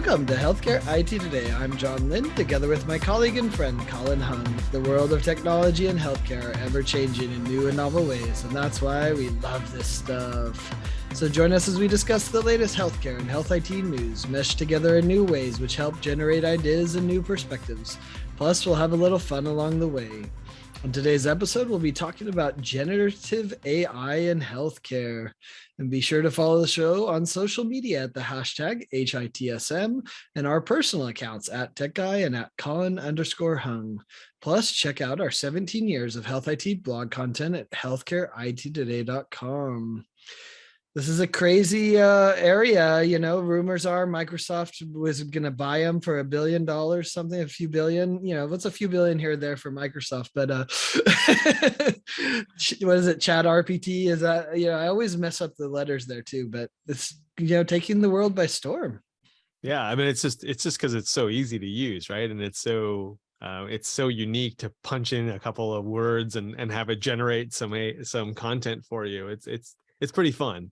Welcome to Healthcare IT Today. I'm John Lind, together with my colleague and friend, Colin Hung. The world of technology and healthcare are ever-changing in new and novel ways, and that's why we love this stuff. So join us as we discuss the latest healthcare and health IT news, meshed together in new ways which help generate ideas and new perspectives. Plus, we'll have a little fun along the way. On today's episode, we'll be talking about generative AI in healthcare. And be sure to follow the show on social media at the hashtag HITSM and our personal accounts at TechGuy and at Colin_Hung. Plus, check out our 17 years of health IT blog content at healthcareittoday.com. This is a crazy area, you know. Rumors are Microsoft was going to buy them for $1 billion, something, a few billion. You know, what's a few billion here or there for Microsoft? But what is it? Chat RPT? Is that, you know, I always mess up the letters there too. But it's, you know, taking the world by storm. Yeah, I mean, it's just because it's so easy to use, right? And it's so unique to punch in a couple of words and have it generate some content for you. It's pretty fun.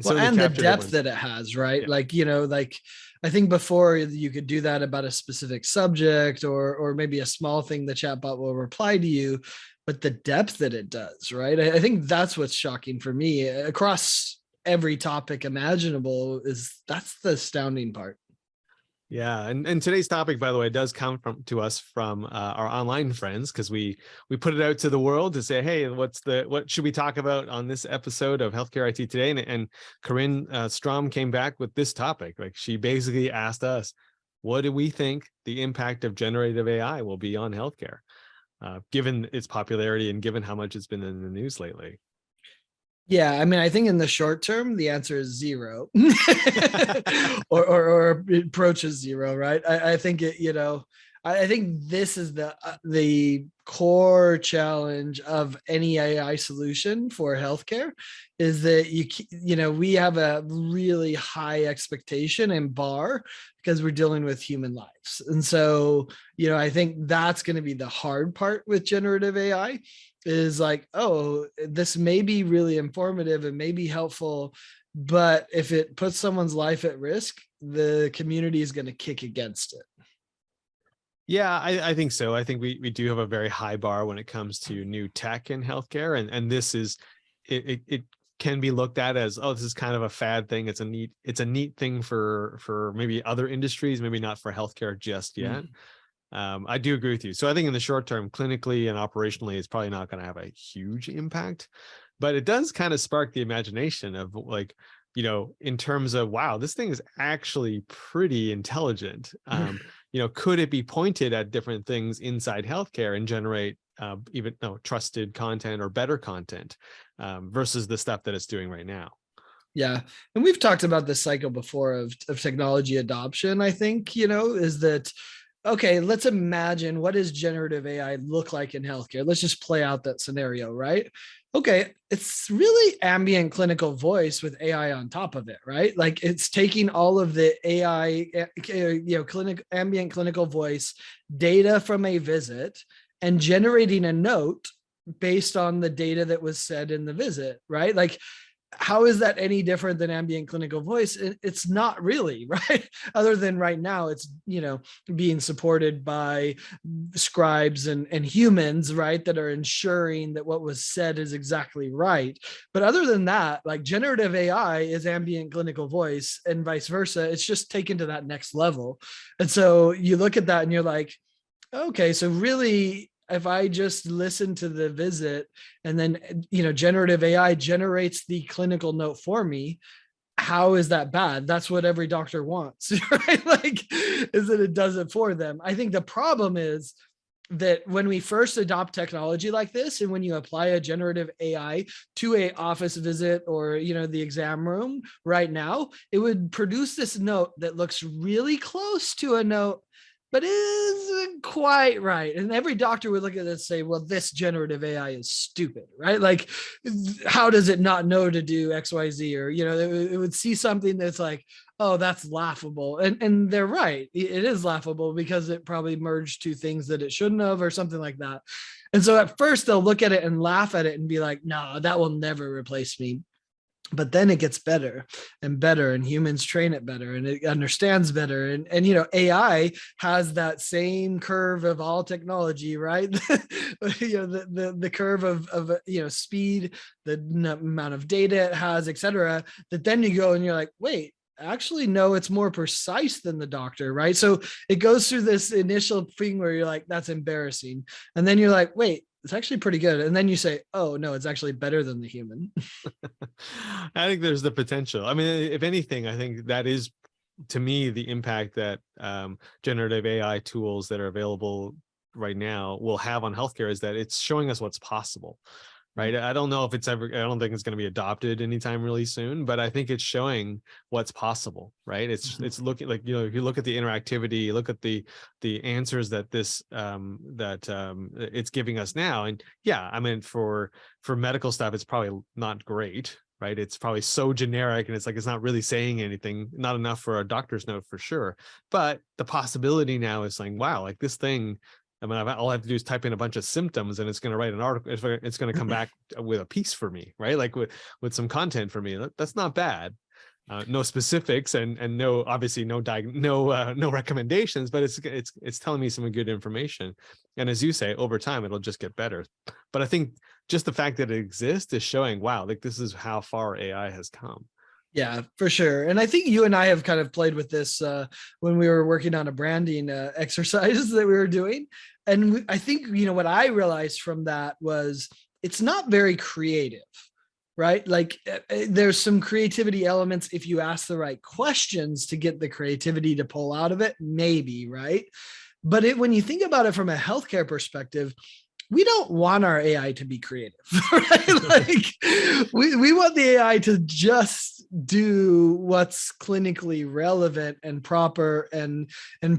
Well, and the depth that it has, right? Yeah. Like, you know, like I think before you could do that about a specific subject or maybe a small thing the chatbot will reply to you, but the depth that it does, right? I think that's what's shocking for me across every topic imaginable. That's the astounding part. Yeah, and today's topic, by the way, does come to us from our online friends, because we put it out to the world to say, hey, what should we talk about on this episode of Healthcare IT Today? And Corinne Strom came back with this topic. Like, she basically asked us, what do we think the impact of generative AI will be on healthcare, given its popularity and given how much it's been in the news lately? Yeah, I mean, I think in the short term, the answer is zero, or approaches zero, right? I think it, you know, I think this is the core challenge of any AI solution for healthcare, is that you know, we have a really high expectation and bar because we're dealing with human lives, and so, you know, I think that's going to be the hard part with generative AI. Is like, oh, this may be really informative and may be helpful, but if it puts someone's life at risk, the community is going to kick against it. Yeah, I think so. I think we do have a very high bar when it comes to new tech in healthcare, and this is it can be looked at as, oh, this is kind of a fad thing. It's a neat thing for maybe other industries, maybe not for healthcare just yet. I do agree with you. So I think in the short term, clinically and operationally, it's probably not going to have a huge impact, but it does kind of spark the imagination of, like, you know, in terms of, wow, this thing is actually pretty intelligent. You know, could it be pointed at different things inside healthcare and generate trusted content or better content versus the stuff that it's doing right now? Yeah. And we've talked about this cycle before of technology adoption. I think, you know, is that, okay, let's imagine, what does generative AI look like in healthcare? Let's just play out that scenario, right? Okay, it's really ambient clinical voice with AI on top of it, right? Like, it's taking all of the AI, you know, ambient clinical voice data from a visit and generating a note based on the data that was said in the visit, right? Like, how is that any different than ambient clinical voice? It's not really, right? Other than right now, it's, you know, being supported by scribes and humans, right, that are ensuring that what was said is exactly right. But other than that, like, generative AI is ambient clinical voice and vice versa. It's just taken to that next level. And so you look at that and you're like, okay, so really, if I just listen to the visit and then, you know, generative AI generates the clinical note for me, how is that bad? That's what every doctor wants, right? Like, is that it does it for them. I think the problem is that when we first adopt technology like this, and when you apply a generative AI to a office visit or, you know, the exam room right now, it would produce this note that looks really close to a note, but isn't quite right. And every doctor would look at this and say, well, this generative AI is stupid, right? Like, how does it not know to do X, Y, Z? Or, you know, it would see something that's like, oh, that's laughable. And they're right. It is laughable because it probably merged two things that it shouldn't have or something like that. And so at first they'll look at it and laugh at it and be like, no, that will never replace me. but then it gets better and better, and humans train it better, and it understands better. And AI has that same curve of all technology, right? The curve of speed, the amount of data it has, etc. That then you go and you're like, wait, actually no, it's more precise than the doctor, right? So it goes through this initial thing where you're like, that's embarrassing, and then you're like, wait, it's actually pretty good, and then you say, oh no, it's actually better than the human. I think there's the potential. I mean, if anything, I think that is, to me, the impact that generative AI tools that are available right now will have on healthcare is that it's showing us what's possible, right? I don't know if it's ever, I don't think it's going to be adopted anytime really soon, but I think it's showing what's possible, right? It's looking like, if you look at the interactivity, you look at the answers that it's giving us now. And yeah, I mean, for medical stuff, it's probably not great, right? It's probably so generic, and it's like, it's not really saying anything, not enough for a doctor's note for sure. But the possibility now is saying, wow, like this thing, I mean, all I have to do is type in a bunch of symptoms and it's going to write an article. It's going to come back with a piece for me, right? Like with some content for me. That's not bad. No specifics and no, obviously no recommendations, but it's telling me some good information. And as you say, over time, it'll just get better. But I think just the fact that it exists is showing, wow, like this is how far AI has come. Yeah, for sure. And I think you and I have kind of played with this when we were working on a branding exercise that we were doing. And I think, what I realized from that was it's not very creative, right? Like there's some creativity elements if you ask the right questions to get the creativity to pull out of it, maybe, right? But when you think about it from a healthcare perspective, we don't want our AI to be creative, right? Like we want the AI to just do what's clinically relevant and proper and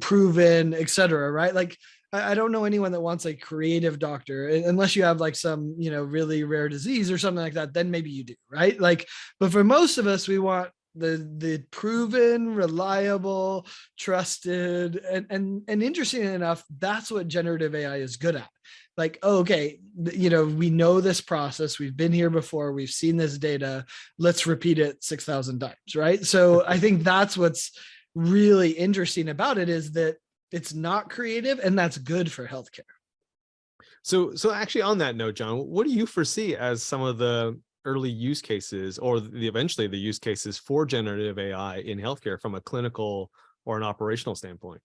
proven, et cetera, right? Like I don't know anyone that wants a creative doctor unless you have like some, really rare disease or something like that. Then maybe you do, right? Like, but for most of us, we want the proven, reliable, trusted, and interesting enough, that's what generative AI is good at. Like, oh, okay, we know this process, we've been here before, we've seen this data, let's repeat it 6,000 times, right? So I think that's what's really interesting about it, is that it's not creative, and that's good for healthcare. So actually, on that note, John, what do you foresee as some of the early use cases, or eventually the use cases for generative AI in healthcare from a clinical or an operational standpoint?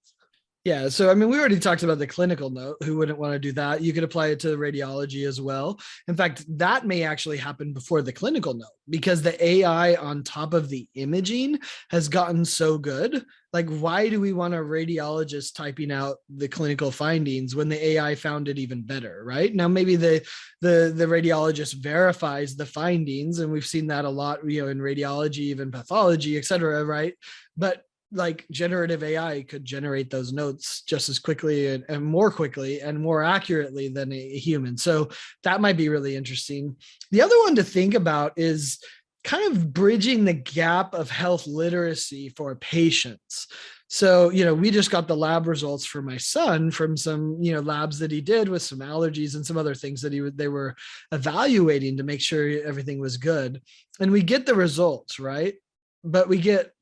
Yeah. So, I mean, we already talked about the clinical note. Who wouldn't want to do that? You could apply it to radiology as well. In fact, that may actually happen before the clinical note, because the AI on top of the imaging has gotten so good. Like, why do we want a radiologist typing out the clinical findings when the AI found it even better? Right now, maybe the radiologist verifies the findings, and we've seen that a lot, in radiology, even pathology, et cetera. Right. But like generative AI could generate those notes just as quickly and more quickly and more accurately than a human. So that might be really interesting. The other one to think about is kind of bridging the gap of health literacy for patients. So, we just got the lab results for my son from some, labs that he did with some allergies and some other things that they were evaluating to make sure everything was good. And we get the results, right? But we get,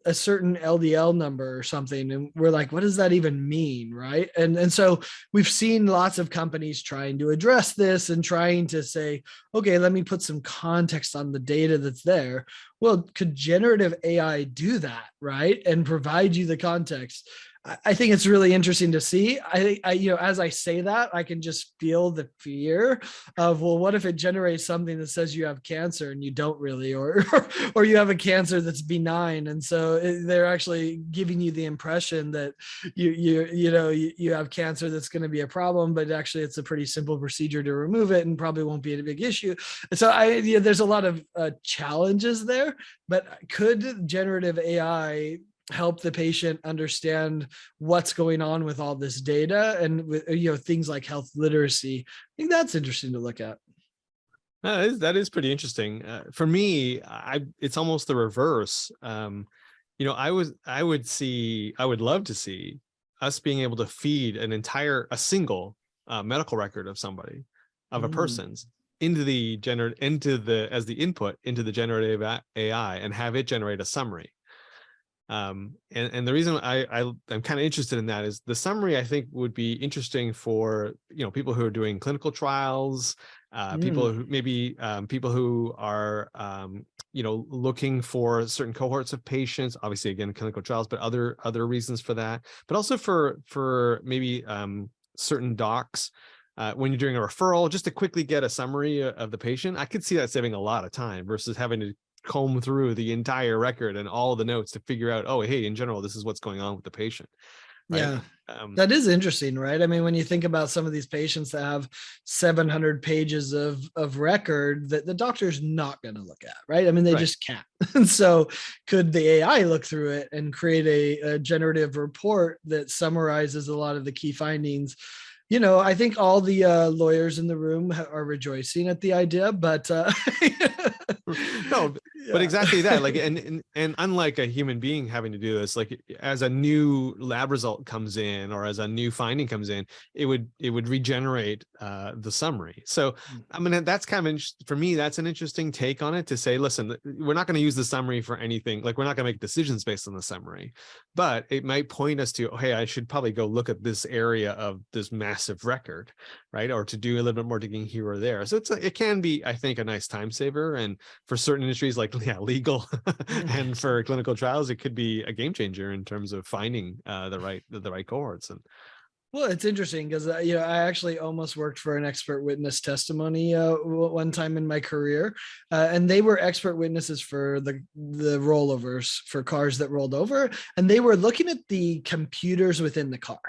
a certain LDL number or something, and we're like, what does that even mean, right? And so we've seen lots of companies trying to address this and trying to say, okay, let me put some context on the data that's there. Well, could generative AI do that, right, and provide you the context? I think it's really interesting to see. As I say that, I can just feel the fear of, well, what if it generates something that says you have cancer and you don't really, or you have a cancer that's benign, and so they're actually giving you the impression that you have cancer that's going to be a problem, but actually it's a pretty simple procedure to remove it and probably won't be a big issue. So there's a lot of challenges there, but could generative AI help the patient understand what's going on with all this data and with things like health literacy? I think that's interesting to look at. That is pretty interesting. For me, it's almost the reverse. I would love to see us being able to feed a single medical record of somebody, of a person's, into the as the input into the generative AI and have it generate a summary. And the reason I'm kind of interested in that is the summary, I think, would be interesting for, people who are doing clinical trials, people who maybe people who are looking for certain cohorts of patients, obviously again clinical trials, but other reasons for that, but also for maybe certain docs. When you're doing a referral, just to quickly get a summary of the patient, I could see that saving a lot of time versus having to comb through the entire record and all the notes to figure out, oh, hey, in general, this is what's going on with the patient. Right? Yeah. That is interesting, right? I mean, when you think about some of these patients that have 700 pages of record that the doctor's not going to look at, right? I mean, they just can't. And so could the AI look through it and create a generative report that summarizes a lot of the key findings? I think all the lawyers in the room are rejoicing at the idea, but no, but exactly that. Like, and unlike a human being having to do this, like as a new lab result comes in or as a new finding comes in, it would regenerate the summary. So, I mean, that's kind of for me, that's an interesting take on it, to say, listen, we're not going to use the summary for anything. Like, we're not going to make decisions based on the summary, but it might point us to, hey, I should probably go look at this area of this massive record, right? Or to do a little bit more digging here or there. So it can be, I think, a nice time saver. And for certain industries like legal and for clinical trials, it could be a game changer in terms of finding the right cohorts. And well, it's interesting because I actually almost worked for an expert witness testimony one time in my career, and they were expert witnesses for the rollovers for cars that rolled over, and they were looking at the computers within the car.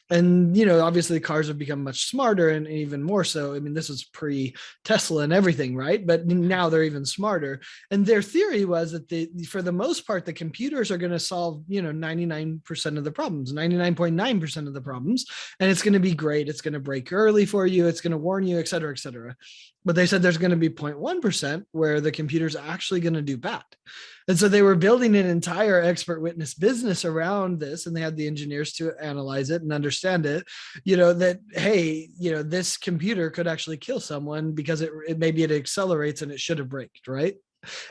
And obviously cars have become much smarter, and even more so. I mean, this was pre Tesla and everything, right? But now they're even smarter. And their theory was that for the most part, the computers are going to solve 99% of the problems, 99.9% of the problems, and it's going to be great. It's going to break early for you. It's going to warn you, et cetera, et cetera. But they said there's going to be 0.1% where the computer's actually going to do bad. And so they were building an entire expert witness business around this, and they had the engineers to analyze it and understand it, that, hey, this computer could actually kill someone because it maybe it accelerates and it should have braked, right?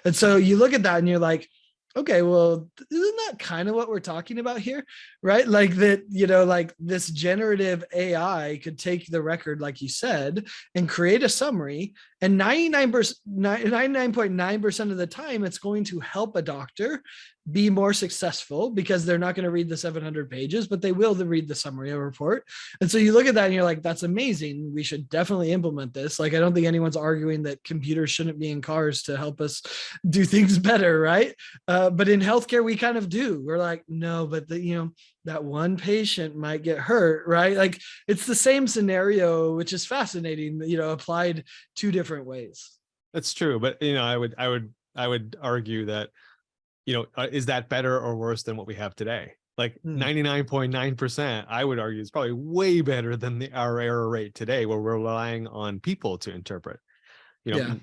And so you look at that and you're like, okay, well, isn't that kind of what we're talking about here, right? Like that, like this generative AI could take the record, like you said, and create a summary, and 99.9% of the time, it's going to help a doctor be more successful because they're not going to read the 700 pages, but they will read the summary of a report. And so you look at that and you're like, that's amazing. We should definitely implement this. Like, I don't think anyone's arguing that computers shouldn't be in cars to help us do things better, right? But in healthcare, we kind of do. We're like, no, but that one patient might get hurt, right? Like, it's the same scenario, which is fascinating, applied two different ways. That's true. But, I would argue that, is that better or worse than what we have today? Like 99.9%, I would argue, is probably way better than our error rate today, where we're relying on people to interpret. And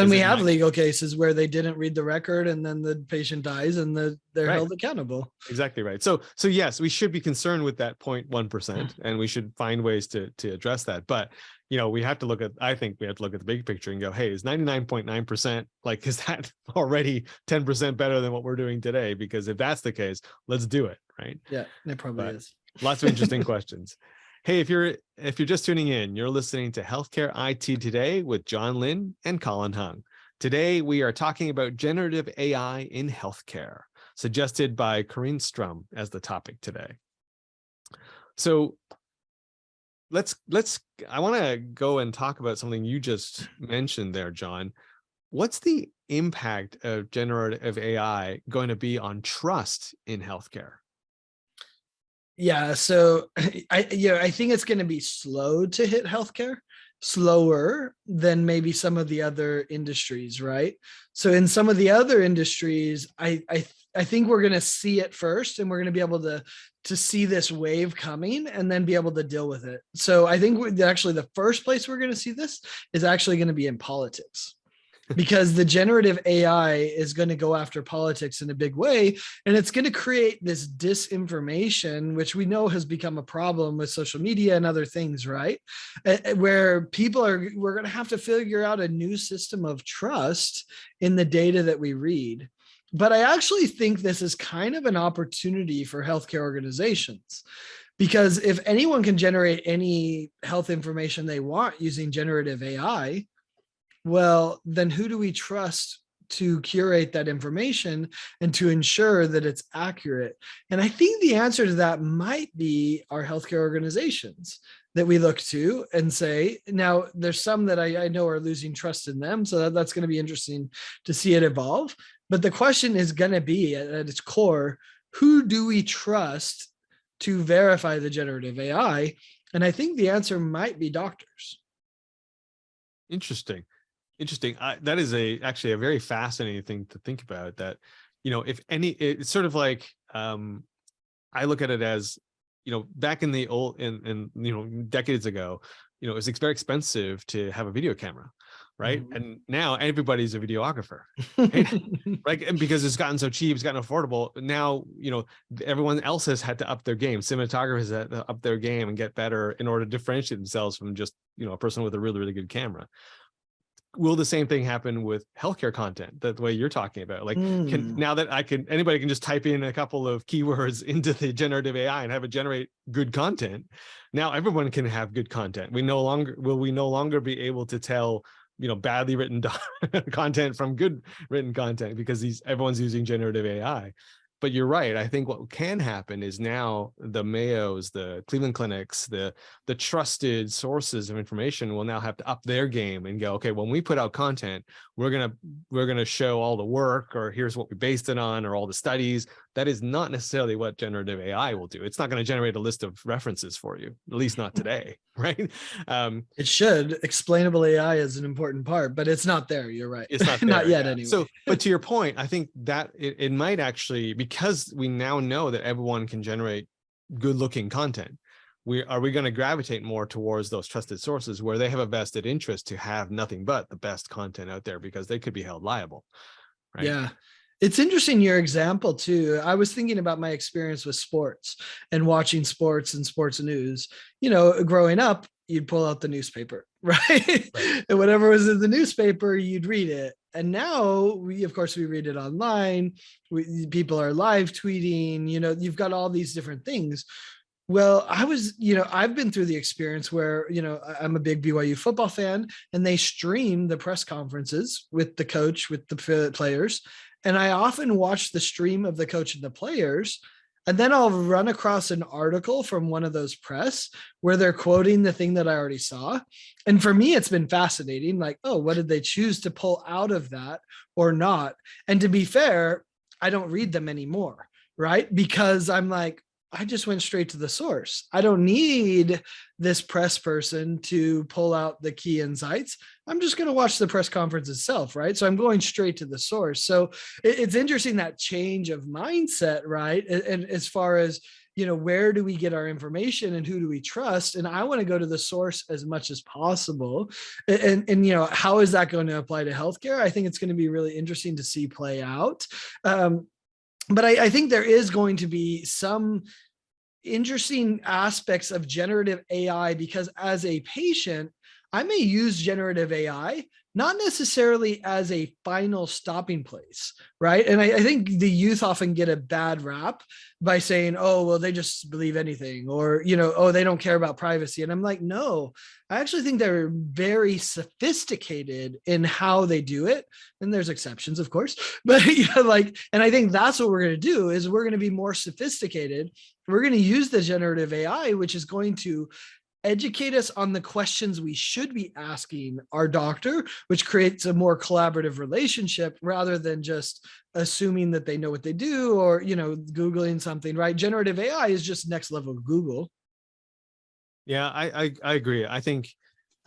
we have legal cases where they didn't read the record, and then the patient dies, and they're held accountable. Exactly right. So yes, we should be concerned with that 0.1%, and we should find ways to address that. But we have to look at, I think we have to look at the big picture and go, hey, is 99.9%, like, is that already 10% better than what we're doing today? Because if that's the case, let's do it, right? Yeah, it probably is. Lots of interesting questions. Hey, if you're just tuning in, you're listening to Healthcare IT Today with John Lynn and Colin Hung. Today, we are talking about generative AI in healthcare, suggested by Corinne Strum as the topic today. So I want to go and talk about something you just mentioned there, John. What's the impact of generative AI going to be on trust in healthcare? Yeah, so I think it's going to be slow to hit healthcare, slower than maybe some of the other industries, right? So in some of the other industries, I think we're going to see it first, and we're going to be able to see this wave coming and then be able to deal with it. So I think actually the first place we're going to see this is actually going to be in politics. because the generative AI is going to go after politics in a big way. And it's going to create this disinformation, which we know has become a problem with social media and other things, right? Where we're going to have to figure out a new system of trust in the data that we read. But I actually think this is kind of an opportunity for healthcare organizations, because if anyone can generate any health information they want using generative AI, well, then who do we trust to curate that information and to ensure that it's accurate? And I think the answer to that might be our healthcare organizations that we look to and say, now there's some that I know are losing trust in them. So that's going to be interesting to see it evolve. But the question is going to be at its core, who do we trust to verify the generative AI? And I think the answer might be doctors. Interesting. That is actually a very fascinating thing to think about, that, if any, it's sort of like, I look at it as, back in the old, decades ago, it's very expensive to have a video camera, right? Mhm. And now everybody's a videographer, right? Right? And because it's gotten so cheap, it's gotten affordable. Now, everyone else has had to up their game. Cinematographers had to up their game and get better in order to differentiate themselves from just, a person with a really, really good camera. Will the same thing happen with healthcare content, the way you're talking about? Like, now that anybody can just type in a couple of keywords into the generative AI and have it generate good content. Now everyone can have good content. We no longer be able to tell, badly written content from good written content, because everyone's using generative AI. But you're right. I think what can happen is now the Mayos, the Cleveland Clinics, the trusted sources of information will now have to up their game and go, okay, when we put out content, we're gonna show all the work, or here's what we based it on, or all the studies. That is not necessarily what generative AI will do. It's not going to generate a list of references for you, at least not today, right? It should. Explainable AI is an important part, but it's not there. You're right. It's not there. Not yet, Yeah. anyway. So, but to your point, I think that it might actually, because we now know that everyone can generate good looking content, are we going to gravitate more towards those trusted sources where they have a vested interest to have nothing but the best content out there, because they could be held liable, right? Yeah. It's interesting, your example too. I was thinking about my experience with sports and watching sports and sports news. Growing up, you'd pull out the newspaper, right? And whatever was in the newspaper, you'd read it. And now of course, we read it online. People are live tweeting, you've got all these different things. Well, I've been through the experience where, I'm a big BYU football fan, and they stream the press conferences with the coach, with the players. And I often watch the stream of the coach and the players. And then I'll run across an article from one of those press where they're quoting the thing that I already saw. And for me, it's been fascinating. Like, oh, what did they choose to pull out of that or not? And to be fair, I don't read them anymore, right? Because I'm like, I just went straight to the source. I don't need this press person to pull out the key insights. I'm just going to watch the press conference itself, right? So I'm going straight to the source. So it's interesting, that change of mindset, right? And as far as, where do we get our information and who do we trust? And I want to go to the source as much as possible. And how is that going to apply to healthcare? I think it's going to be really interesting to see play out. But I think there is going to be some interesting aspects of generative AI, because as a patient, I may use generative AI not necessarily as a final stopping place, right? And I think the youth often get a bad rap by saying, oh, well, they just believe anything, or, oh, they don't care about privacy. And I'm like, no, I actually think they're very sophisticated in how they do it. And there's exceptions, of course, but and I think that's what we're going to do, is we're going to be more sophisticated. We're going to use the generative AI, which is going to educate us on the questions we should be asking our doctor, which creates a more collaborative relationship rather than just assuming that they know what they do, or, Googling something, right? Generative AI is just next level Google. Yeah, I agree. I think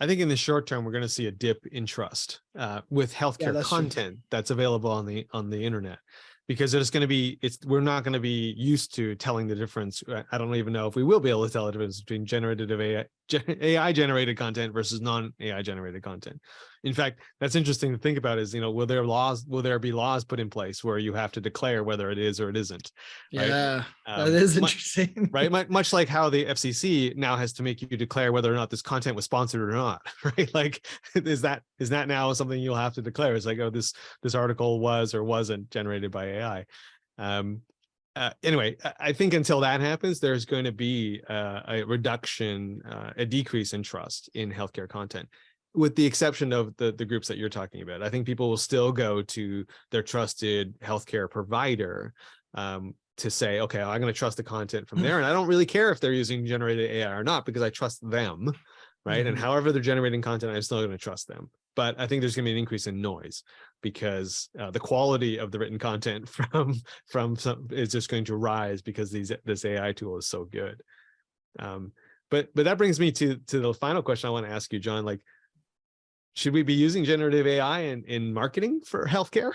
in the short term, we're going to see a dip in trust with healthcare content that's available on the internet, because we're not going to be used to telling the difference. I don't even know if we will be able to tell the difference between generative AI generated content versus non-AI generated content. In fact, that's interesting to think about is, will there be laws put in place where you have to declare whether it is or it isn't, right? Yeah, that is Mu- interesting. right. Much like how the FCC now has to make you declare whether or not this content was sponsored or not, right? Like, is that now something you'll have to declare? It's like, oh, this article was or wasn't generated by AI. Anyway, I think until that happens, there's going to be a reduction, a decrease in trust in healthcare content, with the exception of the groups that you're talking about. I think people will still go to their trusted healthcare provider to say, okay, I'm going to trust the content from there. And I don't really care if they're using generated AI or not, because I trust them, right? And however they're generating content, I'm still going to trust them. But I think there's going to be an increase in noise, because the quality of the written content from some is just going to rise because this AI tool is so good. But that brings me to the final question I want to ask you, John. Like, should we be using generative AI in marketing for healthcare?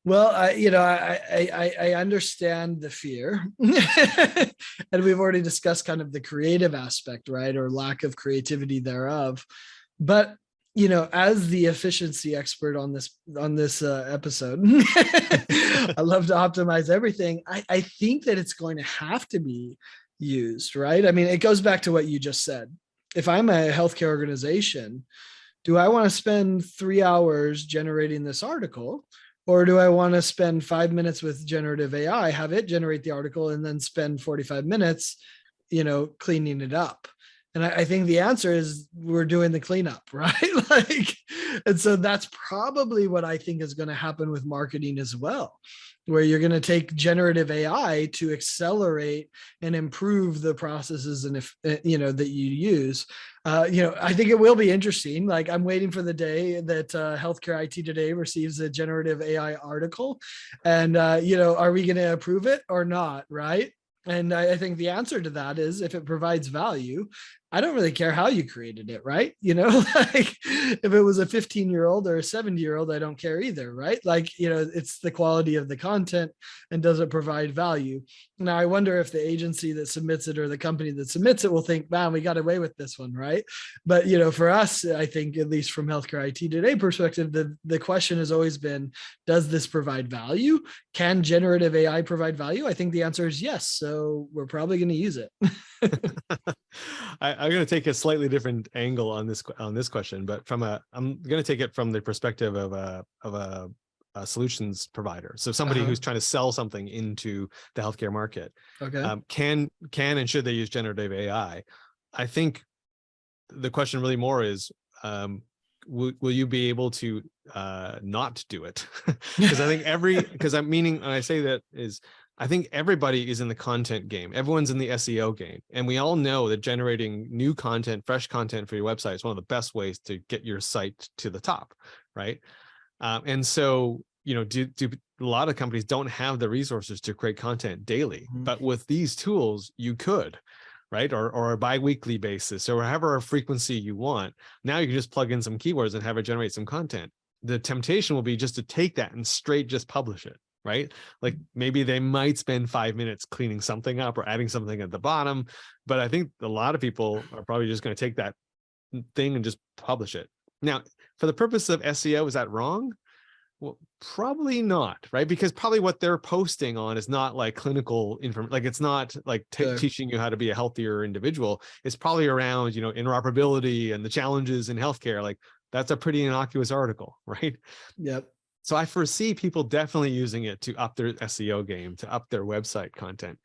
Well, I understand the fear, and we've already discussed kind of the creative aspect, right, or lack of creativity thereof. But as the efficiency expert on this episode, I love to optimize everything. I think that it's going to have to be used, right? I mean, it goes back to what you just said. If I'm a healthcare organization, do I want to spend 3 hours generating this article? Or do I want to spend 5 minutes with generative AI, have it generate the article, and then spend 45 minutes, cleaning it up? And I think the answer is we're doing the cleanup, right? Like, and so that's probably what I think is going to happen with marketing as well, where you're going to take generative AI to accelerate and improve the processes and that you use. I think it will be interesting. Like, I'm waiting for the day that Healthcare IT Today receives a generative AI article, and are we going to approve it or not, right? And I think the answer to that is, if it provides value, I don't really care how you created it, right? Like, if it was a 15-year-old or a 70-year-old, I don't care either, right? Like, it's the quality of the content and does it provide value. Now, I wonder if the agency that submits it or the company that submits it will think, man, we got away with this one, right? But, for us, I think, at least from Healthcare IT Today perspective, the question has always been, does this provide value? Can generative AI provide value? I think the answer is yes. So we're probably going to use it. I'm going to take a slightly different angle on this question, but I'm going to take it from the perspective of a solutions provider. So somebody who's trying to sell something into the healthcare market. Okay. Can and should they use generative AI? I think the question really more is, will you be able to not do it? Because I think when I say that is, I think everybody is in the content game. Everyone's in the SEO game. And we all know that generating new content, fresh content for your website is one of the best ways to get your site to the top, right? And so, a lot of companies don't have the resources to create content daily. But with these tools, you could, right? Or a bi-weekly basis, or however frequency you want. Now you can just plug in some keywords and have it generate some content. The temptation will be just to take that and straight just publish it, right? Like, maybe they might spend 5 minutes cleaning something up or adding something at the bottom. But I think a lot of people are probably just going to take that thing and just publish it. Now, for the purpose of SEO, is that wrong? Well, probably not, right? Because probably what they're posting on is not like clinical information. Like, it's not like teaching you how to be a healthier individual. It's probably around, interoperability and the challenges in healthcare. Like, that's a pretty innocuous article, right? Yep. So I foresee people definitely using it to up their SEO game, to up their website content.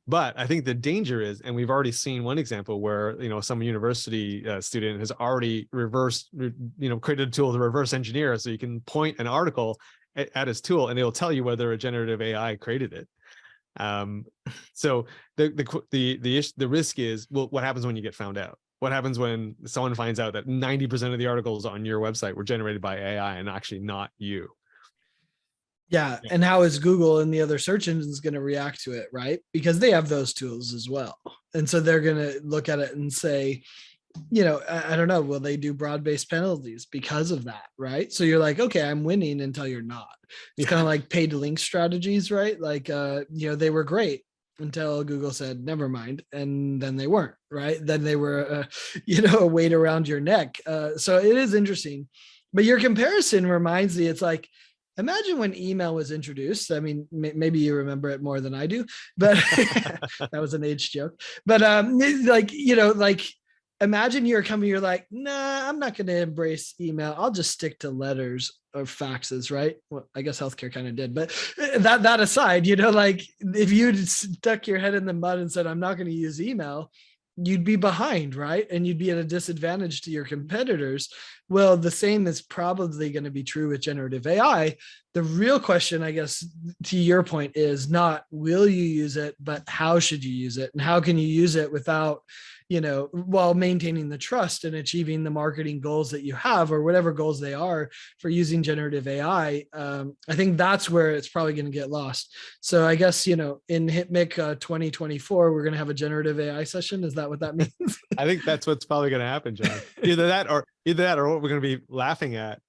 But I think the danger is, and we've already seen one example where, some university student has already created a tool to reverse engineer. So you can point an article at his tool and it'll tell you whether a generative AI created it. So the risk is, well, what happens when you get found out? What happens when someone finds out that 90% of the articles on your website were generated by AI and actually not you? Yeah. And how is Google and the other search engines going to react to it, right? Because they have those tools as well. And so they're going to look at it and say, I don't know, will they do broad-based penalties because of that, right? So you're like, okay, I'm winning until you're not. It's kind of like paid link strategies, right? Like, they were great until Google said, never mind. And then they weren't, right? Then they were, a weight around your neck. So it is interesting. But your comparison reminds me, it's like, imagine when email was introduced. I mean, maybe you remember it more than I do, but that was an age joke. But imagine you're a company, you're like, nah, I'm not going to embrace email. I'll just stick to letters or faxes, right? Well, I guess healthcare kind of did, but that aside, if you'd stuck your head in the mud and said, I'm not going to use email, you'd be behind, right? And you'd be at a disadvantage to your competitors. Well, the same is probably going to be true with generative AI. The real question, I guess, to your point, is not will you use it, but how should you use it? And how can you use it without, while maintaining the trust and achieving the marketing goals that you have, or whatever goals they are for using generative AI. I think that's where it's probably going to get lost. So I guess, in HIPMIC 2024, we're going to have a generative AI session. Is that what that means? I think that's what's probably going to happen, John. Either that or what we're going to be laughing at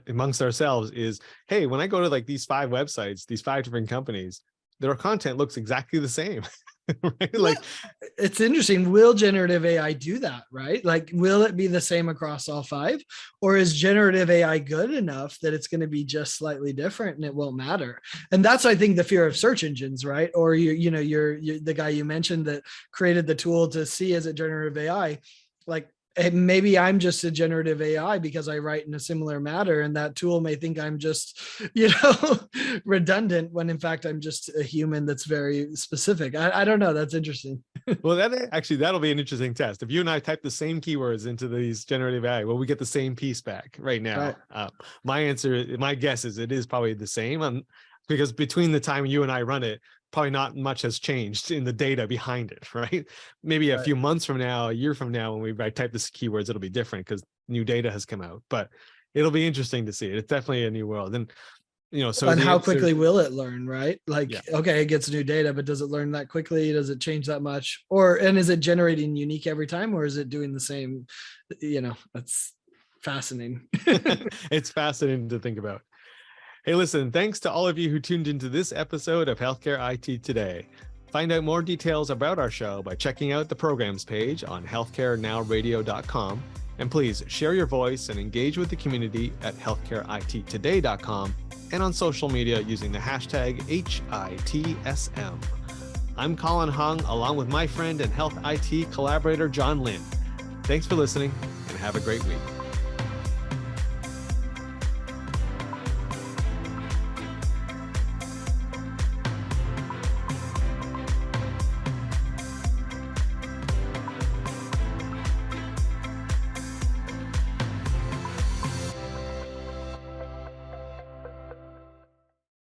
amongst ourselves is, hey, when I go to like these 5 websites, these 5 different companies, their content looks exactly the same. Right? Like, it's interesting. Will generative AI do that, right? Like, will it be the same across all 5, or is generative AI good enough that it's going to be just slightly different and it won't matter? And that's, I think, the fear of search engines, right? Or you're the guy you mentioned that created the tool to see, is it generative AI? Like, maybe I'm just a generative AI because I write in a similar matter, and that tool may think I'm just, redundant, when in fact I'm just a human that's very specific. I don't know. That's interesting. Well, that'll be an interesting test. If you and I type the same keywords into these generative AI, well, we get the same piece back right now. Right. My guess is it is probably the same, because between the time you and I run it, probably not much has changed in the data behind it, right? Maybe a few months from now, a year from now, when we type this keywords, it'll be different because new data has come out. But it'll be interesting to see. It's definitely a new world. And and how quickly will it learn, right? Like, okay, it gets new data, but does it learn that quickly? Does it change that much? And is it generating unique every time, or is it doing the same? That's fascinating. It's fascinating to think about. Hey, listen, thanks to all of you who tuned into this episode of Healthcare IT Today. Find out more details about our show by checking out the programs page on healthcarenowradio.com. And please share your voice and engage with the community at healthcareittoday.com and on social media using the hashtag HITSM. I'm Colin Hung, along with my friend and Health IT collaborator, John Lynn. Thanks for listening, and have a great week.